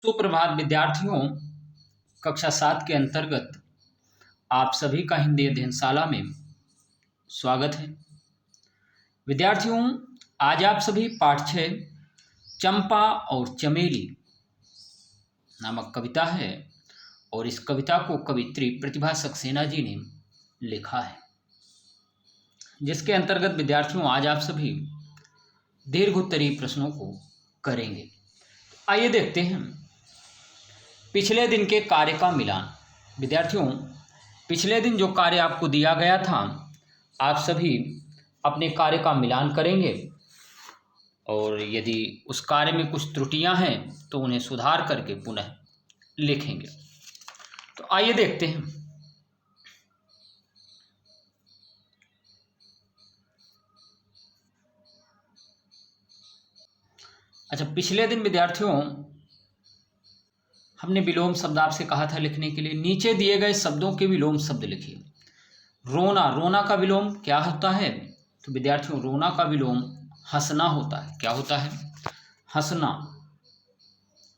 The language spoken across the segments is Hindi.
सुप्रभात विद्यार्थियों। कक्षा 7 के अंतर्गत आप सभी का हिंदी अध्ययनशाला में स्वागत है। विद्यार्थियों, आज आप सभी पाठ 6 चंपा और चमेली नामक कविता है और इस कविता को कवित्री प्रतिभा सक्सेना जी ने लिखा है, जिसके अंतर्गत विद्यार्थियों आज आप सभी दीर्घोत्तरीय प्रश्नों को करेंगे। आइए देखते हैं पिछले दिन के कार्य का मिलान। विद्यार्थियों, पिछले दिन जो कार्य आपको दिया गया था, आप सभी अपने कार्य का मिलान करेंगे और यदि उस कार्य में कुछ त्रुटियां हैं तो उन्हें सुधार करके पुनः लिखेंगे। तो आइए देखते हैं। अच्छा, पिछले दिन विद्यार्थियों हमने विलोम शब्द आपसे कहा था लिखने के लिए। नीचे दिए गए शब्दों के विलोम शब्द लिखिए। रोना, रोना का विलोम क्या होता है? तो विद्यार्थियों, रोना का विलोम हंसना होता है। क्या होता है? हंसना।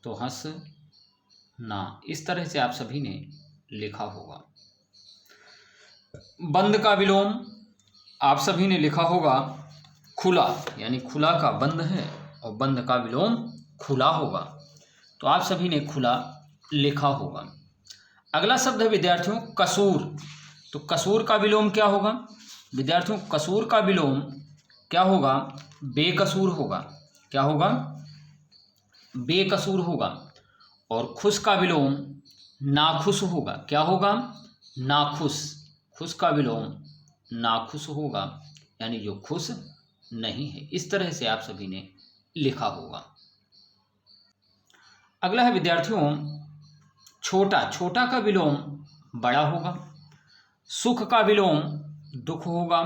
तो हंसना, इस तरह से आप सभी ने लिखा होगा। बंद का विलोम आप सभी ने लिखा होगा खुला, यानी खुला का बंद है और बंद का विलोम खुला होगा। तो आप सभी ने खुला लिखा होगा। अगला शब्द है विद्यार्थियों कसूर। तो कसूर का विलोम क्या होगा? विद्यार्थियों, कसूर का विलोम क्या होगा? बेकसूर होगा। क्या होगा? बेकसूर होगा। और खुश का विलोम नाखुश होगा। क्या होगा? नाखुश। खुश का विलोम नाखुश होगा, यानी जो खुश नहीं है। इस तरह से आप सभी ने लिखा होगा। अगला है विद्यार्थियों छोटा। छोटा का विलोम बड़ा होगा। सुख का विलोम दुख होगा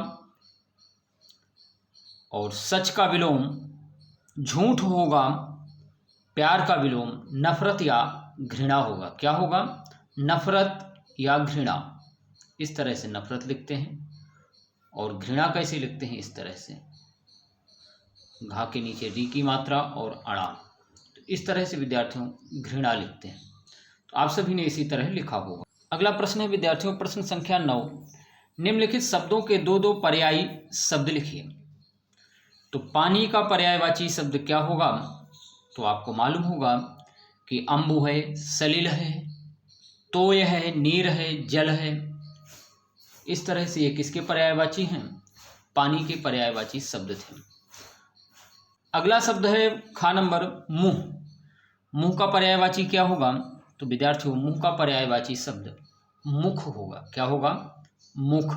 और सच का विलोम झूठ होगा। प्यार का विलोम नफरत या घृणा होगा। क्या होगा? नफरत या घृणा। इस तरह से नफरत लिखते हैं। और घृणा कैसे लिखते हैं? इस तरह से, घा के नीचे री की मात्रा और अड़ा। तो इस तरह से विद्यार्थियों घृणा लिखते हैं। तो आप सभी ने इसी तरह लिखा होगा। अगला प्रश्न है विद्यार्थियों प्रश्न संख्या 9। निम्नलिखित शब्दों के दो दो पर्यायी शब्द लिखिए। तो पानी का पर्यायवाची शब्द क्या होगा? तो आपको मालूम होगा कि अम्बु है, सलिल है, तोय है, नीर है, जल है। इस तरह से ये किसके पर्यायवाची हैं? पानी के पर्यायवाची शब्द थे। अगला शब्द है खा नंबर मुंह। मुंह का पर्यायवाची क्या होगा? तो विद्यार्थियों, मुंह का पर्यायवाची शब्द मुख होगा। क्या होगा? मुख।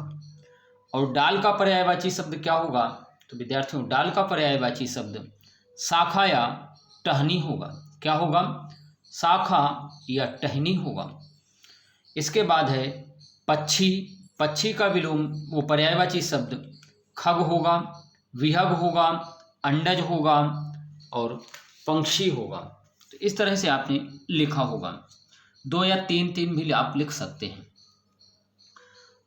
और डाल का पर्यायवाची शब्द क्या होगा? तो विद्यार्थियों, डाल का पर्यायवाची शब्द शाखा या टहनी होगा। क्या होगा? शाखा या टहनी होगा। इसके बाद है पक्षी। पक्षी का विलोम वो पर्यायवाची शब्द खग होगा, विहग होगा, अंडज होगा और पंक्षी होगा। तो इस तरह से आपने लिखा होगा। 2 या 3 भी आप लिख सकते हैं।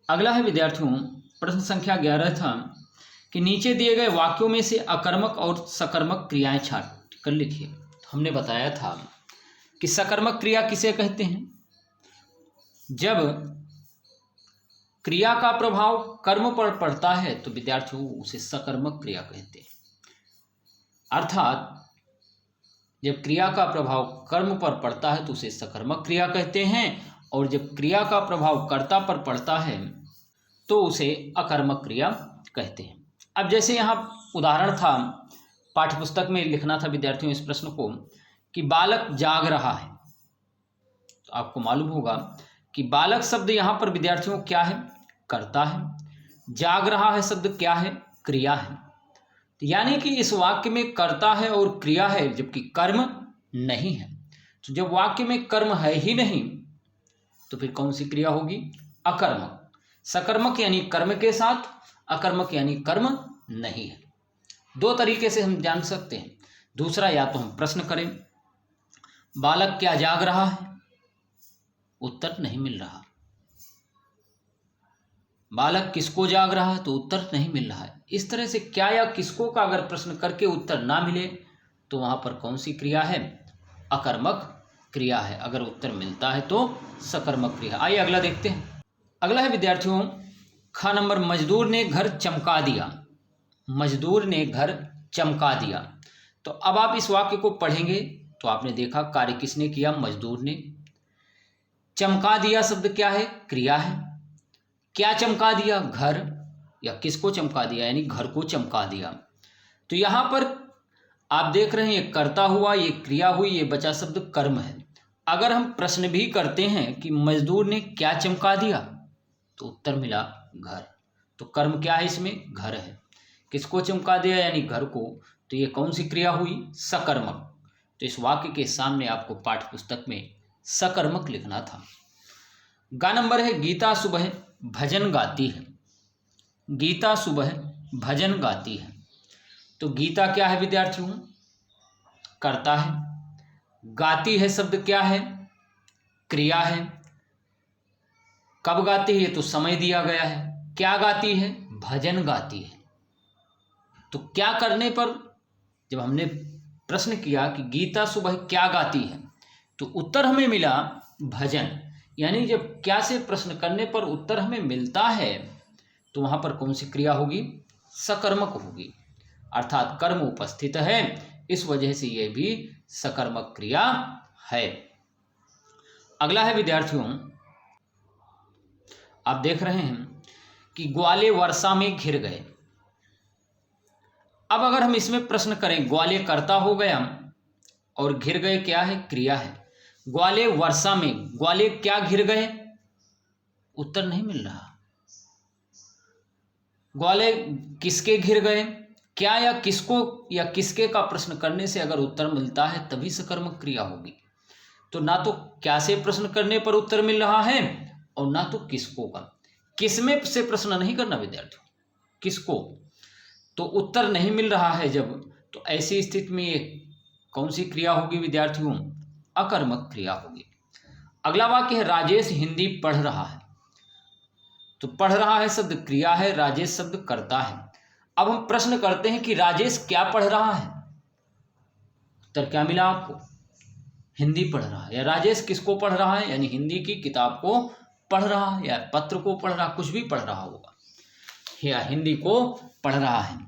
अगला है विद्यार्थियों प्रश्न संख्या 11 था कि नीचे दिए गए वाक्यों में से अकर्मक और सकर्मक क्रियाएं छाट कर लिखिए। तो हमने बताया था कि सकर्मक क्रिया किसे कहते हैं? जब क्रिया का प्रभाव कर्म पर पड़ता है तो विद्यार्थियों उसे सकर्मक क्रिया कहते हैं। अर्थात जब क्रिया का प्रभाव कर्म पर पड़ता है तो उसे सकर्मक क्रिया कहते हैं, और जब क्रिया का प्रभाव कर्ता पर पड़ता है तो उसे अकर्मक क्रिया कहते हैं। अब जैसे यहाँ उदाहरण था, पाठ्यपुस्तक में लिखना था विद्यार्थियों इस प्रश्न को कि बालक जाग रहा है। तो आपको मालूम होगा कि बालक शब्द यहाँ पर विद्यार्थियों क्या है? कर्ता है। जाग रहा है शब्द क्या है? क्रिया है। तो यानी कि इस वाक्य में कर्ता है और क्रिया है, जबकि कर्म नहीं है। तो जब वाक्य में कर्म है ही नहीं तो फिर कौन सी क्रिया होगी? अकर्मक। सकर्मक यानी कर्म के साथ, अकर्मक यानी कर्म नहीं है। 2 तरीके से हम जान सकते हैं। दूसरा, या तो हम प्रश्न करें बालक क्या जाग रहा है? उत्तर नहीं मिल रहा। बालक किसको जाग रहा है? तो उत्तर नहीं मिल रहा है। इस तरह से क्या या किसको का अगर प्रश्न करके उत्तर ना मिले तो वहां पर कौन सी क्रिया है? अकर्मक क्रिया है। अगर उत्तर मिलता है तो सकर्मक क्रिया। आइए अगला देखते हैं। अगला है विद्यार्थियों ख नंबर, मजदूर ने घर चमका दिया। मजदूर ने घर चमका दिया। तो अब आप इस वाक्य को पढ़ेंगे तो आपने देखा कार्य किसने किया, मजदूर ने। चमका दिया शब्द क्या है, क्रिया है। क्या चमका दिया, घर, या किसको चमका दिया, यानी घर को चमका दिया। तो यहां पर आप देख रहे हैं ये कर्ता हुआ, ये क्रिया हुई, ये बचा शब्द कर्म है। अगर हम प्रश्न भी करते हैं कि मजदूर ने क्या चमका दिया, तो उत्तर मिला घर। तो कर्म क्या है इसमें, घर है। किसको चमका दिया, यानी घर को। तो ये कौन सी क्रिया हुई, सकर्मक। तो इस वाक्य के सामने आपको पाठ्य पुस्तक में सकर्मक लिखना था। गा नंबर है, गीता सुबह भजन गाती है। गीता सुबह भजन गाती है। तो गीता क्या है विद्यार्थियों, कर्ता है। गाती है शब्द क्या है, क्रिया है। कब गाती है, ये तो समय दिया गया है। क्या गाती है, भजन गाती है। तो क्या करने पर, जब हमने प्रश्न किया कि गीता सुबह क्या गाती है, तो उत्तर हमें मिला भजन। यानी जब क्या से प्रश्न करने पर उत्तर हमें मिलता है तो वहां पर कौन सी क्रिया होगी, सकर्मक होगी। अर्थात कर्म उपस्थित है, इस वजह से यह भी सकर्मक क्रिया है। अगला है विद्यार्थियों, आप देख रहे हैं कि ग्वाले वर्षा में घिर गए। अब अगर हम इसमें प्रश्न करें, ग्वाले कर्ता हो गया और घिर गए क्या है, क्रिया है। ग्वाले वर्षा में, ग्वाले क्या घिर गए, उत्तर नहीं मिल रहा। ग्वाले किसके घिर गए, क्या या किसको या किसके का प्रश्न करने से अगर उत्तर मिलता है तभी सकर्मक क्रिया होगी। तो ना तो क्या से प्रश्न करने पर उत्तर मिल रहा है और ना तो किसको का। किसमें से प्रश्न नहीं करना विद्यार्थियों, किसको। तो उत्तर नहीं मिल रहा है जब, तो ऐसी स्थिति में कौन सी क्रिया होगी विद्यार्थियों, अकर्मक क्रिया होगी। अगला वाक्य है, राजेश हिंदी पढ़ रहा है। तो पढ़ रहा है शब्द क्रिया है, राजेश शब्द कर्ता है। अब हम प्रश्न करते हैं कि राजेश क्या पढ़ रहा है, उत्तर क्या मिला आपको, हिंदी पढ़ रहा है। या राजेश किसको पढ़ रहा है, यानी हिंदी की किताब को पढ़ रहा है, या पत्र को पढ़ रहा, कुछ भी पढ़ रहा होगा, या हिंदी को पढ़ रहा है।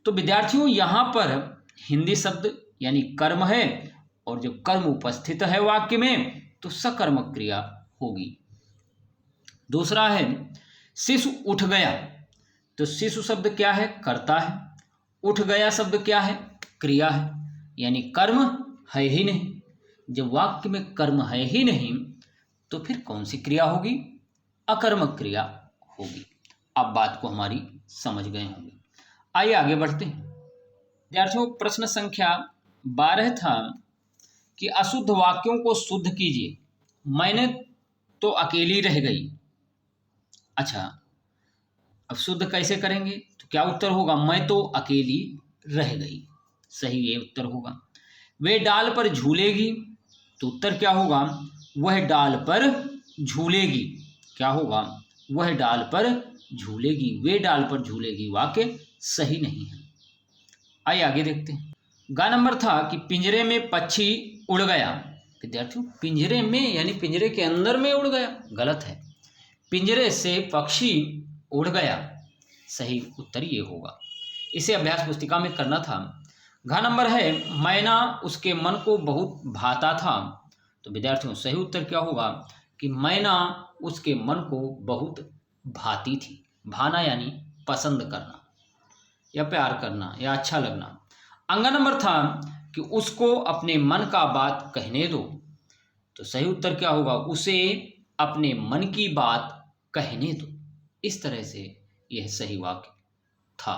तो विद्यार्थियों यहां पर हिंदी शब्द यानी कर्म है, और जब कर्म उपस्थित है वाक्य में तो सकर्मक क्रिया होगी। दूसरा है, शिशु उठ गया। तो शिशु शब्द क्या है, कर्ता है। उठ गया शब्द क्या है, क्रिया है, यानी कर्म है ही नहीं। जब वाक्य में कर्म है ही नहीं तो फिर कौन सी क्रिया होगी, अकर्मक क्रिया होगी। अब बात को हमारी समझ गए होंगे। आइए आगे बढ़ते हैं विद्यार्थियों। प्रश्न संख्या 12 था कि अशुद्ध वाक्यों को शुद्ध कीजिए। मैंने तो अकेली रह गई। अच्छा, अब शुद्ध कैसे करेंगे, तो क्या उत्तर होगा, मैं तो अकेली रह गई। सही ये उत्तर होगा। वे डाल पर झूलेगी। तो उत्तर क्या होगा, वह डाल पर झूलेगी। क्या होगा, वह डाल पर झूलेगी। वे डाल पर झूलेगी वाक्य सही नहीं है। आइए आगे देखते हैं। गा नंबर था कि पिंजरे में पक्षी उड़ गया। विद्यार्थियों पिंजरे में यानी पिंजरे के अंदर में उड़ गया, गलत है। पिंजरे से पक्षी उड़ गया, सही उत्तर ये होगा। इसे अभ्यास पुस्तिका में करना था। घ नंबर है, मैना उसके मन को बहुत भाता था। तो विद्यार्थियों सही उत्तर क्या होगा कि मैना उसके मन को बहुत भाती थी। भाना यानी पसंद करना या प्यार करना या अच्छा लगना। अंग नंबर था कि उसको अपने मन का बात कहने दो। तो सही उत्तर क्या होगा, उसे अपने मन की बात कहने दो। इस तरह से यह सही वाक्य था।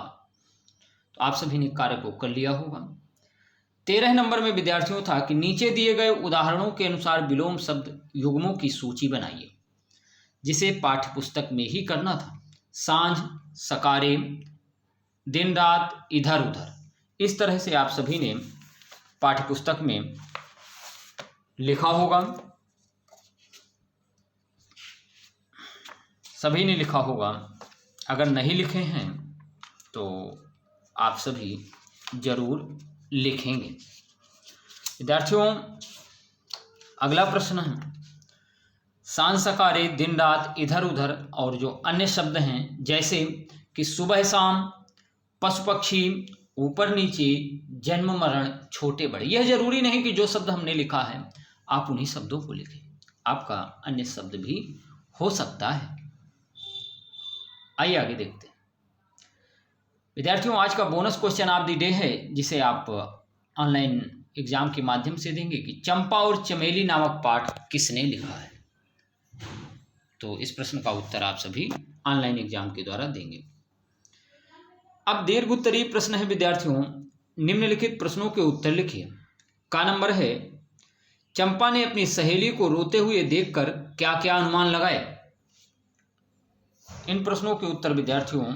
तो आप सभी ने कार्य को कर लिया होगा। 13 नंबर में विद्यार्थियों था कि नीचे दिए गए उदाहरणों के अनुसार विलोम शब्द युग्मों की सूची बनाइए, जिसे पाठ्य पुस्तक में ही करना था। सांझ, सकारे, दिन रात, इधर उधर, इस तरह से आप सभी ने पाठ्य पुस्तक में लिखा होगा। सभी ने लिखा होगा। अगर नहीं लिखे हैं तो आप सभी जरूर लिखेंगे। विद्यार्थियों अगला प्रश्न है, सांसकारे दिन रात इधर उधर और जो अन्य शब्द हैं जैसे कि सुबह शाम, पशु पक्षी, ऊपर नीचे, जन्म मरण, छोटे बड़े, यह जरूरी नहीं कि जो शब्द हमने लिखा है आप उन्हीं शब्दों को लिखें, आपका अन्य शब्द भी हो सकता है। आइए आगे देखते हैं। विद्यार्थियों, आज का bonus question of the day है जिसे आप ऑनलाइन एग्जाम के माध्यम से देंगे कि चंपा और चमेली नामक पाठ किसने लिखा है। तो इस प्रश्न का उत्तर आप सभी ऑनलाइन एग्जाम के द्वारा देंगे। अब दीर्घ उत्तरीय प्रश्न है विद्यार्थियों, निम्नलिखित प्रश्नों के उत्तर लिखिए। का नंबर है, चंपा ने अपनी सहेली को रोते हुए देखकर क्या क्या अनुमान लगाए। इन प्रश्नों के उत्तर विद्यार्थियों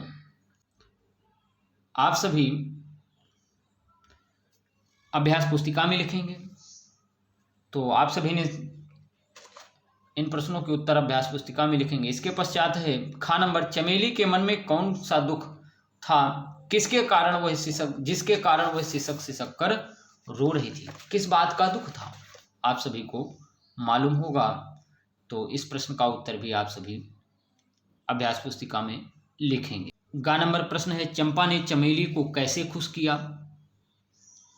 आप सभी अभ्यास पुस्तिका में लिखेंगे। तो आप सभी ने इन प्रश्नों के उत्तर अभ्यास पुस्तिका में लिखेंगे। इसके पश्चात है खा नंबर, चमेली के मन में कौन सा दुख था, जिसके कारण वह सिसक सिसक कर रो रही थी, किस बात का दुख था, आप सभी को मालूम होगा। तो इस प्रश्न का उत्तर भी आप सभी अभ्यास पुस्तिका में लिखेंगे। गा नंबर प्रश्न है, चंपा ने चमेली को कैसे खुश किया,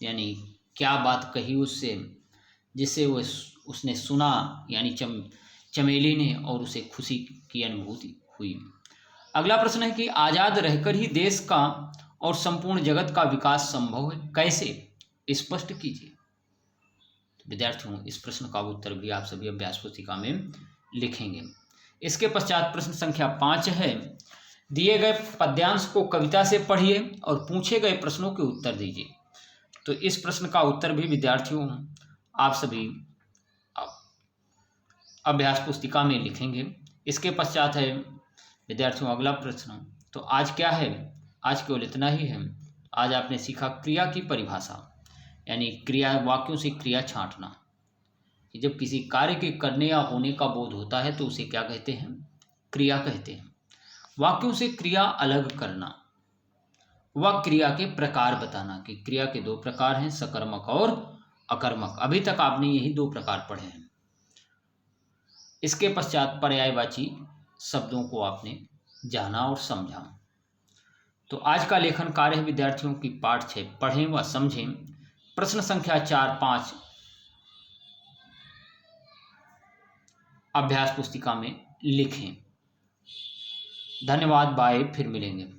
यानी क्या बात कही उससे जिससे वो उसने सुना, यानी चमेली ने, और उसे खुशी की अनुभूति हुई। अगला प्रश्न है कि आज़ाद रहकर ही देश का और संपूर्ण जगत का विकास संभव है, कैसे, स्पष्ट कीजिए। विद्यार्थियों, इस प्रश्न का उत्तर भी आप सभी अभ्यास पुस्तिका में लिखेंगे। इसके पश्चात प्रश्न संख्या 5 है, दिए गए पद्यांश को कविता से पढ़िए और पूछे गए प्रश्नों के उत्तर दीजिए। तो इस प्रश्न का उत्तर भी विद्यार्थियों आप सभी अभ्यास पुस्तिका में लिखेंगे। इसके पश्चात है विद्यार्थियों अगला प्रश्न। तो आज क्या है, आज केवल इतना ही है। आज आपने सीखा क्रिया की परिभाषा, यानी क्रिया, वाक्यों से क्रिया छांटना, कि जब किसी कार्य के करने या होने का बोध होता है तो उसे क्या कहते हैं, क्रिया कहते हैं। वाक्यों से क्रिया अलग करना, वह क्रिया के प्रकार बताना कि क्रिया के 2 प्रकार हैं, सकर्मक और अकर्मक। अभी तक आपने यही 2 प्रकार पढ़े हैं। इसके पश्चात पर्यायवाची शब्दों को आपने जाना और समझा। तो आज का लेखन कार्य है विद्यार्थियों की पाठ 6 पढ़ें व समझें, प्रश्न संख्या 4, 5 अभ्यास पुस्तिका में लिखें। धन्यवाद, बाय, फिर मिलेंगे।